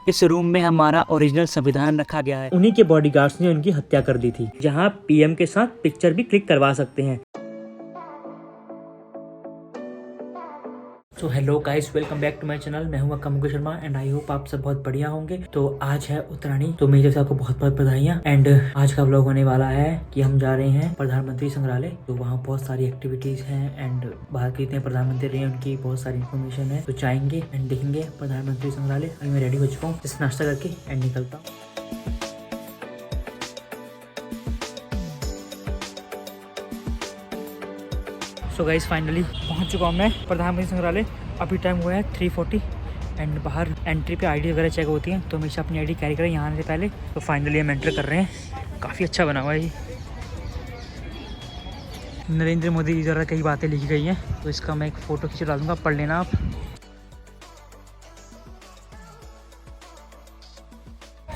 इस रूम में हमारा ओरिजिनल संविधान रखा गया है। उन्हीं के बॉडीगार्ड्स ने उनकी हत्या कर दी थी। जहाँ पीएम के साथ पिक्चर भी क्लिक करवा सकते हैं। So hello guys, welcome back to my channel. मैं हूं Mukesh Sharma and I hope आप सब बहुत बढ़िया होंगे। तो आज है उत्तरायणी, तो मेरी तरफ से आपको बहुत बहुत बधाइयाँ। एंड आज का व्लॉग होने वाला है कि हम जा रहे हैं प्रधानमंत्री संग्रहालय। तो वहाँ बहुत सारी एक्टिविटीज हैं एंड बाहर के जितने प्रधानमंत्री रहे हैं उनकी बहुत सारी इन्फॉर्मेशन है। तो जाएंगे एंड देखेंगे प्रधानमंत्री संग्रहालय। अभी मैं रेडी हो चुका हूँ, जस्ट नाश्ता करके एंड निकलता हूँ। सो गाइस फाइनली पहुंच चुका हूँ मैं प्रधानमंत्री संग्रहालय। अभी टाइम हुआ है 3:40 एंड बाहर एंट्री पे आईडी वगैरह चेक होती है, तो हमेशा अपनी आईडी कैरी करें यहाँ आने से पहले। तो फाइनली हम एंटर कर रहे हैं। काफ़ी अच्छा बना हुआ है ये। नरेंद्र मोदी जी द्वारा कई बातें लिखी गई हैं, तो इसका मैं एक फ़ोटो खींच डाल दूँगा, पढ़ लेना आप।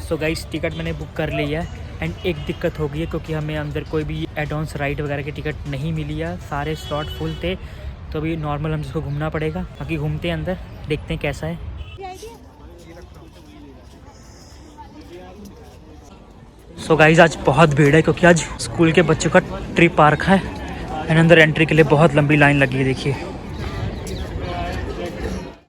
सो गाइस टिकट मैंने बुक कर लिया है एंड एक दिक्कत हो गई है क्योंकि हमें अंदर कोई भी एडवांस राइड वगैरह की टिकट नहीं मिली है। सारे स्लॉट फुल थे, तो अभी नॉर्मल हम जिसको घूमना पड़ेगा। बाकी घूमते हैं अंदर, देखते हैं कैसा है। सो गाइस आज बहुत भीड़ है क्योंकि आज स्कूल के बच्चों का ट्रिप आ रखा है एंड अंदर एंट्री के लिए बहुत लंबी लाइन लगी है, देखिए।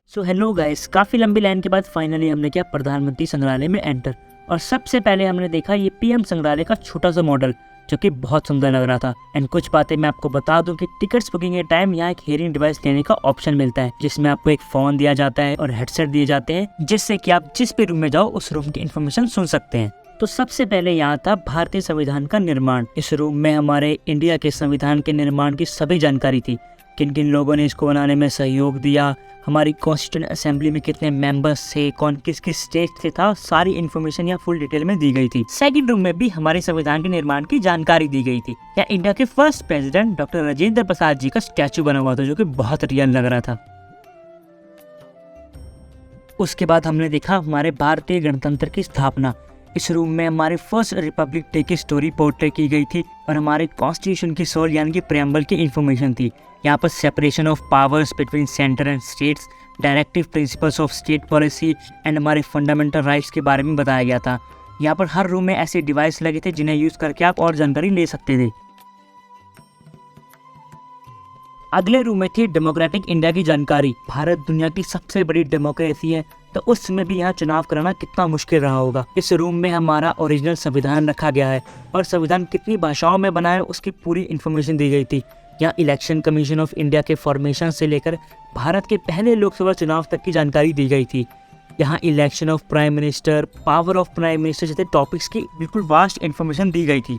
सो हेलो गाइस, काफ़ी लंबी लाइन के बाद फाइनली हमने किया प्रधानमंत्री संग्रहालय में एंटर। और सबसे पहले हमने देखा ये पीएम संग्रहालय का छोटा सा मॉडल, जो कि बहुत सुंदर लग रहा था। एंड कुछ बातें मैं आपको बता दूं कि टिकट्स बुकिंग के टाइम यहाँ एक हियरिंग डिवाइस लेने का ऑप्शन मिलता है, जिसमें आपको एक फ़ोन दिया जाता है और हेडसेट दिए जाते हैं, जिससे कि आप जिस भी रूम में जाओ उस रूम की इन्फॉर्मेशन सुन सकते हैं। तो सबसे पहले यहाँ था भारतीय संविधान का निर्माण। इस रूम में हमारे इंडिया के संविधान के निर्माण की सभी जानकारी थी, किन किन लोगों ने इसको बनाने में सहयोग दिया, हमारी कॉन्स्टिट्यूंट असेंबली में कितने मेंबर्स थे, कौन किस किस स्टेज से था, सारी इन्फॉर्मेशन यहाँ फुल डिटेल में दी गई थी। सेकंड रूम में भी हमारे संविधान के निर्माण की जानकारी दी गई थी। यहाँ इंडिया के first president doctor Rajendra Prasad ji का स्टैचू बना हुआ था, जो कि बहुत रियल लग रहा था। उसके बाद हमने देखा हमारे भारतीय गणतंत्र की स्थापना। इस रूम में हमारे फर्स्ट रिपब्लिक डे की स्टोरी पोर्ट्रेट की गई थी और हमारे कॉन्स्टिट्यूशन की सोल यानी कि प्रेम्बल की इन्फॉर्मेशन थी। यहाँ पर separation of powers between centre and states, directive principles of state policy and हमारे फंडामेंटल राइट्स के बारे में बताया गया था। यहाँ पर हर रूम में ऐसे डिवाइस लगे थे जिन्हें यूज़ करके आप और जानकारी ले सकते थे। अगले रूम में थी डेमोक्रेटिक इंडिया की जानकारी। भारत दुनिया की सबसे बड़ी डेमोक्रेसी है, तो उस समय भी यहाँ चुनाव कराना कितना मुश्किल रहा होगा। इस रूम में हमारा ओरिजिनल संविधान रखा गया है और संविधान कितनी भाषाओं में बना है उसकी पूरी इन्फॉर्मेशन दी गई थी। यहाँ इलेक्शन कमीशन ऑफ इंडिया के फॉर्मेशन से लेकर भारत के पहले लोकसभा चुनाव तक की जानकारी दी गई थी। यहाँ election of prime minister, power of prime minister जैसे टॉपिक्स की बिल्कुल वास्ट इन्फॉर्मेशन दी गई थी।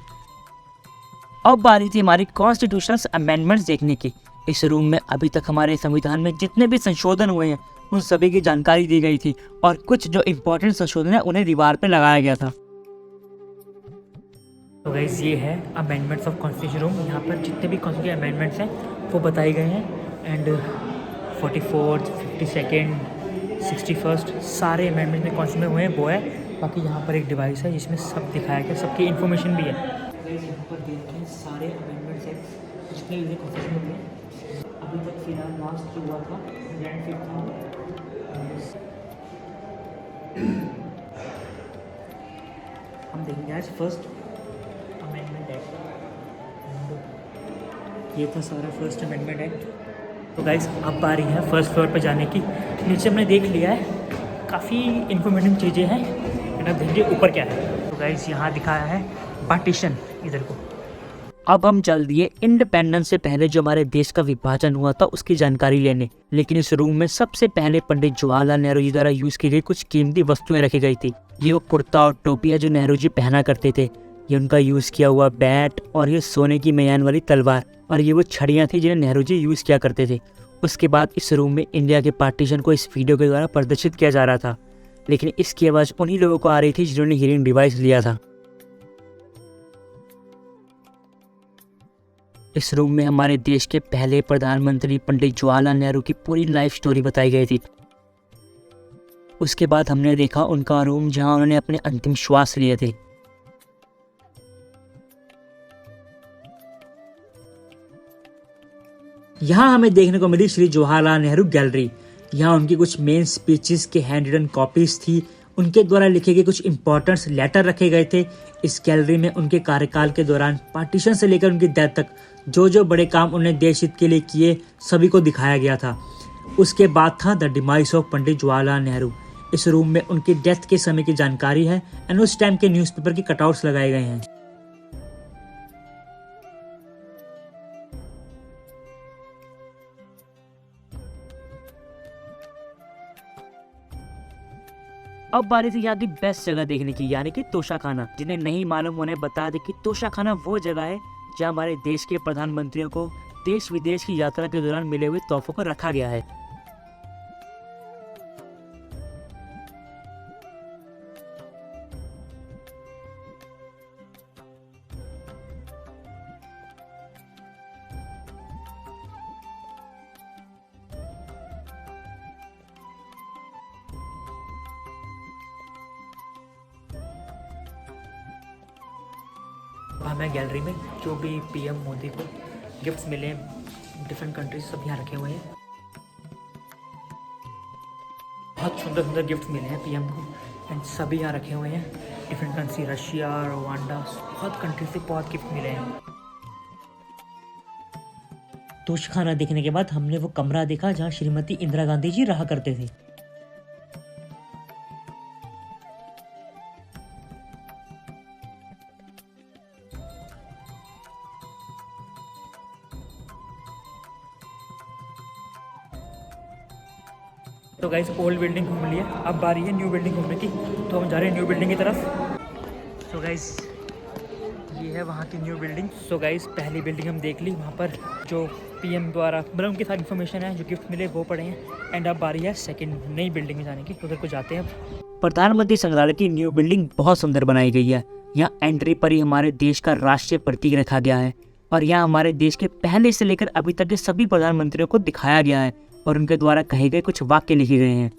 अब बारी थी हमारी कॉन्स्टिट्यूशनल अमेंडमेंट्स देखने की। इस रूम में अभी तक हमारे संविधान में जितने भी संशोधन हुए हैं उन सभी की जानकारी दी गई थी और कुछ जो इम्पोर्टेंट संशोधन है उन्हें दीवार पर लगाया गया था। तो गाइस ये है अमेंडमेंट्स ऑफ कॉन्स्टिट्यूशन रूम। यहाँ पर जितने भी कॉन्स्टिट्यूशन अमेंडमेंट्स हैं वो बताए गए हैं एंड 44th, 52nd, 61st सारे अमेंडमेंट में कॉन्स्टिट्यूशन में हुए हैं वो है। बाकी यहाँ पर एक डिवाइस है जिसमें सब दिखाया गया, सबकी इन्फॉर्मेशन भी है। यहाँ पर देख हैं सारे अमेंडमेंट्स हैं जितने भी कॉन्स्टिट्यूशन में हुए अभी तक। फिलहाल लास्ट जो हुआ था ग्रैंड फिफ्थ था, हम देखेंगे आज फर्स्ट अमेंडमेंट एक्ट। ये था सारा फर्स्ट अमेंडमेंट एक्ट। तो गाइस अब बारी है फर्स्ट फ्लोर पर जाने की। नीचे हमने देख लिया है, काफ़ी इन्फॉर्मेटिव चीज़ें हैं एंड अब देखिए ऊपर क्या है। तो गाइस यहाँ दिखाया है पार्टीशन, इधर को। अब हम चल दिए इंडिपेंडेंस से पहले जो हमारे देश का विभाजन हुआ था उसकी जानकारी लेने। लेकिन इस रूम में सबसे पहले पंडित जवाहरलाल नेहरू जी द्वारा यूज़ की गई कुछ कीमती वस्तुएं रखी गई थी। ये वो कुर्ता और टोपी है जो नेहरू जी पहना करते थे, ये उनका यूज़ किया हुआ बैट और ये सोने की म्यान वाली तलवार, और ये वो छड़ियाँ थी जिन्हें नेहरू जी यूज़ किया करते थे। उसके बाद इस रूम में इंडिया के पार्टीशन को इस वीडियो के द्वारा प्रदर्शित किया जा रहा था, लेकिन इसकी आवाज़ उन्हीं लोगों को आ रही थी जिन्होंने हियरिंग डिवाइस लिया था। इस रूम में हमारे देश के पहले प्रधानमंत्री पंडित जवाहरलाल नेहरू की पूरी लाइफ स्टोरी बताई गई थी। उसके बाद हमने देखा उनका रूम जहां उन्होंने अपने अंतिम श्वास लिए थे। यहाँ हमें देखने को मिली श्री जवाहरलाल नेहरू गैलरी। यहाँ उनकी कुछ मेन स्पीचेस के हैंड रिटन कॉपीज थी उनके द्वारा लिखे गए कुछ इंपॉर्टेंट लेटर रखे गए थे। इस गैलरी में उनके कार्यकाल के दौरान पार्टीशन से लेकर उनकी डेथ तक जो जो बड़े काम उन्होंने देश हित के लिए किए सभी को दिखाया गया था। उसके बाद था the demise of Pandit Jawaharlal Nehru. इस रूम में उनकी डेथ के समय की जानकारी है एंड उस टाइम के न्यूज़पेपर की कटआउट्स लगाए गए हैं। अब बारी थी यहाँ की बेस्ट जगह देखने की, यानी कि तोशाखाना। जिन्हें नहीं मालूम उन्हें बता दें कि तोशाखाना वो जगह है जहाँ हमारे देश के प्रधानमंत्रियों को देश विदेश की यात्रा के दौरान मिले हुए तोहफों को रखा गया है। हमें गैलरी में जो भी पीएम मोदी को गिफ्ट्स मिले हैं डिफरेंट कंट्रीज सब यहाँ रखे हुए हैं। बहुत सुंदर सुंदर गिफ्ट्स मिले हैं पीएम को एंड सभी यहाँ रखे हुए हैं। डिफरेंट कंट्री, रशिया, रवांडा, बहुत कंट्री से बहुत गिफ्ट मिले हैं। तोशाखाना देखने के बाद हमने वो कमरा देखा जहाँ श्रीमती इंदिरा गांधी जी रहा करते थे। तो गाइस ओल्ड बिल्डिंग घूम लिया, अब बारी है न्यू बिल्डिंग घूमने की, तो हम जा रहे हैं न्यू बिल्डिंग की तरफ। सो गाइस ये है वहाँ की न्यू बिल्डिंग। सो गाइस पहली बिल्डिंग हम देख ली, वहाँ पर जो पीएम द्वारा मतलब उनकी सारी इन्फॉर्मेशन है, जो गिफ्ट मिले वो पड़े हैं। एंड अब बारी है सेकंड नई बिल्डिंग में जाने की, उधर को जाते हैं अब। प्रधानमंत्री संग्रहालय की न्यू बिल्डिंग बहुत सुंदर बनाई गई है। यहाँ एंट्री पर ही हमारे देश का राष्ट्रीय प्रतीक रखा गया है और यहाँ हमारे देश के पहले से लेकर अभी तक के सभी प्रधानमंत्रियों को दिखाया गया है और उनके द्वारा कहे गए कुछ वाक्य लिखे गए हैं।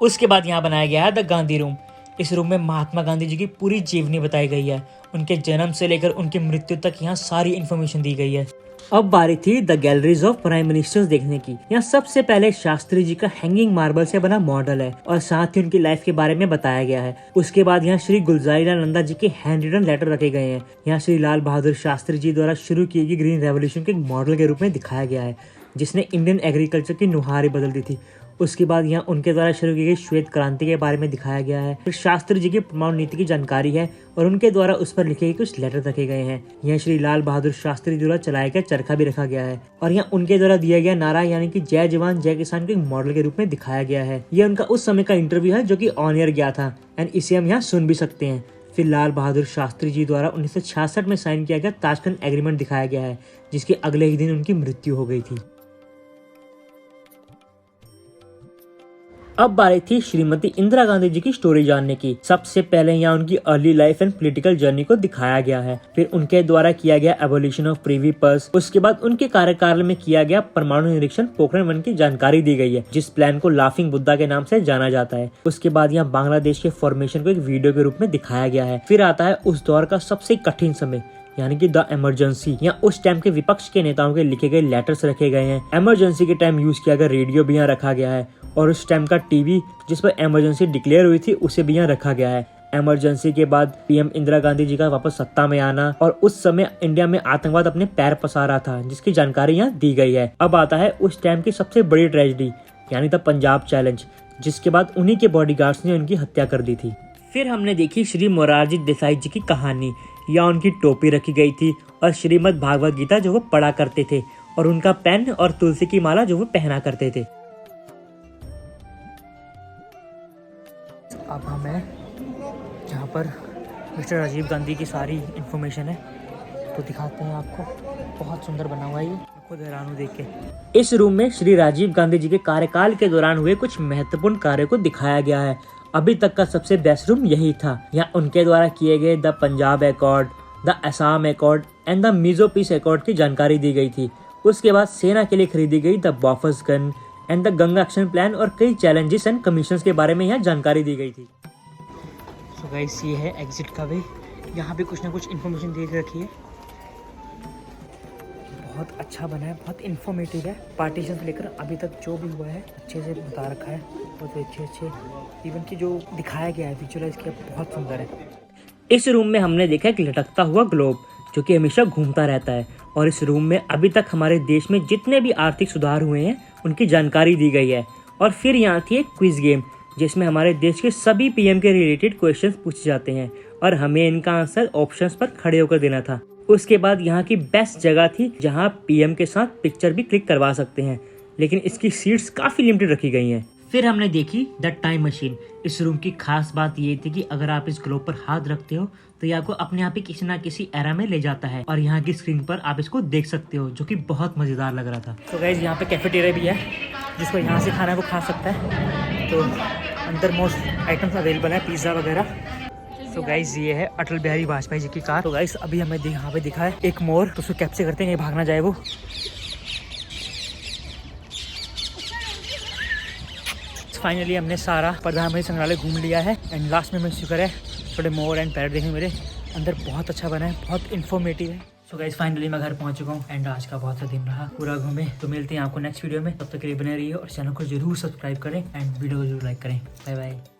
उसके बाद यहाँ बनाया गया है द गांधी रूम। इस रूम में महात्मा गांधी जी की पूरी जीवनी बताई गई है, उनके जन्म से लेकर उनकी मृत्यु तक यहाँ सारी इन्फॉर्मेशन दी गई है। अब बारी थी the galleries of prime ministers देखने की। यहाँ सबसे पहले शास्त्री जी का हैंगिंग मार्बल से बना मॉडल है और साथ ही उनकी लाइफ के बारे में बताया गया है। उसके बाद यहाँ श्री गुलजारीलाल नंदा जी के हैंड रिटन लेटर रखे गए हैं। यहाँ श्री लाल बहादुर शास्त्री जी द्वारा शुरू की गई ग्रीन रेवोल्यूशन के मॉडल के रूप में दिखाया गया है, जिसने इंडियन एग्रीकल्चर की नुहार बदल दी थी। उसके बाद यहाँ उनके द्वारा शुरू की गई श्वेत क्रांति के बारे में दिखाया गया है। फिर शास्त्री जी की परमाणु नीति की जानकारी है और उनके द्वारा उस पर लिखे गए कुछ लेटर रखे गए हैं। यहाँ श्री लाल बहादुर शास्त्री द्वारा चलाया गया चरखा भी रखा गया है और यहाँ उनके द्वारा दिया गया नारा यानी कि जय जवान जय किसान के मॉडल के रूप में दिखाया गया है। यह उनका उस समय का इंटरव्यू है जो कि ऑन एयर गया था एंड इसे हम यहाँ सुन भी सकते हैं। फिर लाल बहादुर शास्त्री जी द्वारा 1966 में साइन किया गया ताशकंद एग्रीमेंट दिखाया गया है, जिसके अगले ही दिन उनकी मृत्यु हो गई थी। अब बारी थी श्रीमती इंदिरा गांधी जी की स्टोरी जानने की। सबसे पहले यहाँ उनकी early life and political journey को दिखाया गया है। फिर उनके द्वारा किया गया एबोलिशन ऑफ प्रिवी पर्स। उसके बाद उनके कार्यकाल में किया गया परमाणु निरीक्षण पोखरण 1 की जानकारी दी गई है, जिस प्लान को लाफिंग बुद्धा के नाम से जाना जाता है। उसके बाद यहाँ बांग्लादेश के फॉर्मेशन को एक वीडियो के रूप में दिखाया गया है। फिर आता है उस दौर का सबसे कठिन समय यानी कि द इमरजेंसी। यहाँ उस टाइम के विपक्ष के नेताओं के लिखे गए लेटर्स रखे गए हैं। इमरजेंसी के टाइम यूज किया गया रेडियो भी यहाँ रखा गया है और उस टाइम का टीवी जिस पर इमरजेंसी डिक्लेयर हुई थी उसे भी यहाँ रखा गया है। इमरजेंसी के बाद पीएम इंदिरा गांधी जी का वापस सत्ता में आना और उस समय इंडिया में आतंकवाद अपने पैर पसार रहा था, जिसकी जानकारी यहाँ दी गई है। अब आता है उस टाइम की सबसे बड़ी ट्रेजेडी यानी द पंजाब चैलेंज, जिसके बाद उन्हीं के बॉडीगार्ड्स ने उनकी हत्या कर दी थी। फिर हमने देखी श्री मोरारजी देसाई जी की कहानी। यहाँ उनकी टोपी रखी गई थी और श्रीमद् भागवत गीता जो वो पढ़ा करते थे और उनका पेन और तुलसी की माला जो वो पहना करते थे। अब हमें जहाँ पर मिस्टर राजीव गांधी की सारी इन्फॉर्मेशन है तो दिखाते हैं आपको। बहुत सुंदर बना हुआ है, ये खुद हैरान हूँ देख के। इस रूम में श्री राजीव गांधी जी के कार्यकाल के दौरान हुए कुछ महत्वपूर्ण कार्यों को दिखाया गया है। अभी तक का सबसे बेस्ट रूम यही था। यहाँ उनके द्वारा किए गए the Punjab accord, the Assam accord and the Mizo peace accord की जानकारी दी गई थी। उसके बाद सेना के लिए खरीदी गई the Bofors gun and the Ganga action plan और कई चैलेंजेस एंड कमीशंस के बारे में यहाँ जानकारी दी गई थी। सो गाइस ये है एग्जिट का वे। यहाँ पे कुछ ना कुछ इन्फॉर्मेशन दे रखी है। बहुत अच्छा बना है, बहुत इन्फॉर्मेटिव है। पार्टीशन से लेकर अभी तक जो भी हुआ है अच्छे से बता रखा है, बहुत अच्छे इवन कि जो दिखाया गया है विजुअलाइज किया बहुत सुंदर है। इस रूम में हमने देखा एक लटकता हुआ ग्लोब जो कि हमेशा घूमता रहता है, और इस रूम में अभी तक हमारे देश में जितने भी आर्थिक सुधार हुए हैं उनकी जानकारी दी गई है। और फिर यहाँ थी एक क्विज गेम जिसमें हमारे देश के सभी पीएम के रिलेटेड क्वेश्चंस पूछे जाते हैं और हमें इनका आंसर ऑप्शंस पर खड़े होकर देना था। उसके बाद यहाँ की बेस्ट जगह थी जहाँ पीएम के साथ पिक्चर भी क्लिक करवा सकते हैं, लेकिन इसकी सीट्स काफ़ी लिमिटेड रखी गई हैं। फिर हमने देखी द टाइम मशीन। इस रूम की खास बात ये थी कि अगर आप इस ग्लोब पर हाथ रखते हो तो ये आपको अपने आप ही किसी ना किसी एरा में ले जाता है और यहाँ की स्क्रीन पर आप इसको देख सकते हो, जो कि बहुत मज़ेदार लग रहा था। तो गाइस यहाँ पे कैफेटेरिया भी है जिसको यहाँ से खाना वो खा सकता है, तो अंदर मोस्ट आइटम्स अवेलेबल है, पिज़्ज़ा वगैरह। तो गाइस ये है अटल बिहारी वाजपेयी जी की कार। तो गाइस अभी हमें यहाँ पे दिखा है एक मोर, तो उसको कैप्चर करते हैं, भाग ना जाए वो। फाइनली हमने सारा प्रधानमंत्री संग्रहालय घूम लिया है एंड लास्ट में मैं शुक्र है थोड़े मोर एंड पैरट देखने मेरे अंदर बहुत अच्छा बना है, बहुत इन्फॉर्मेटिव है। सो गाइस फाइनली मैं घर पहुंच चुका हूँ एंड आज का बहुत सा दिन रहा पूरा घूमे। तो मिलते हैं आपको नेक्स्ट वीडियो में, तब तक के लिए बने रहिए और चैनल को जरूर सब्सक्राइब करें एंड वीडियो को जरूर लाइक करें। Bye bye.